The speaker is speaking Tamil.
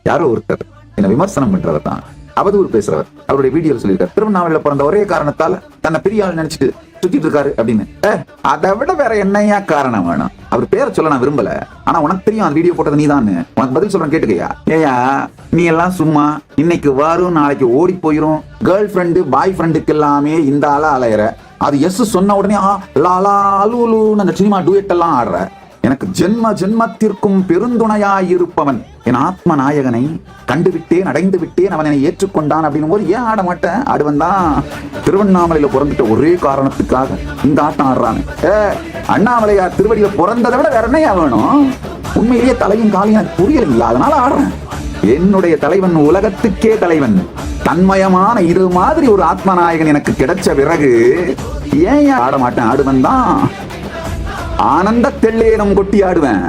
யாரோ ஒருத்தர் என்ன விமர்சனம் பண்றவர் தான், அவதூறு பேசுறவர், அவருடைய வீடியோல சொல்லியிருக்காரு திருவண்ணாமலையில பிறந்த ஒரே காரணத்தால தன்னை பெரிய ஆள் நினைச்சிட்டு சுத்திட்டு இருக்காரு அப்படின்னு. அதை விட வேற என்னையா காரணம் வேணும்? அவர் பேரை சொல்ல நான் விரும்பல, ஆனா உனக்கு தெரியும் அந்த வீடியோ போட்டது நீதான். உனக்கு பதில் சொல்றேன் கேட்டுக்கையா. ஏயா நீ எல்லாம் சும்மா இன்னைக்கு வரும் நாளைக்கு ஓடி போயிரும், கேர்ள் ஃப்ரெண்டு பாய் ஃப்ரெண்டுக்கு எல்லாமே இந்த ஆள அலையிற, அது எஸ் சொன்ன உடனே லாலா அலுன்னு அந்த சினிமா டூயட் எல்லாம் ஆடுற. எனக்கு ஜென்ம ஜென்மத்திற்கும் பெருந்துணையாயிருப்பவன் என் ஆத்ம நாயகனை கண்டுவிட்டேன், அடைந்து விட்டேன், அவன் என்னை ஏற்றுக்கொண்டான் அப்படின்னும் போது ஏன் ஆட மாட்டேன்? ஆடுவன் தான். திருவண்ணாமலையில பிறந்துட்ட ஒரே காரணத்துக்காக இந்த ஆட்டம் ஆடுறாங்க. அண்ணாமலையார் திருவடியில பிறந்ததை விட வேற என்னையா வேணும்? உண்மையிலேயே தலையும் காலையும் எனக்கு புரியலைங்களா, அதனால ஆடுறேன். என்னுடைய தலைவன் உலகத்துக்கே தலைவன், தன்மயமான இது மாதிரி ஒரு ஆத்மநாயகன் எனக்கு கிடைச்ச பிறகு ஏன் ஆட மாட்டேன்? ஆடுவன் தான். ஆனந்த தெள்ளேனம் கொட்டி ஆடுவேன்.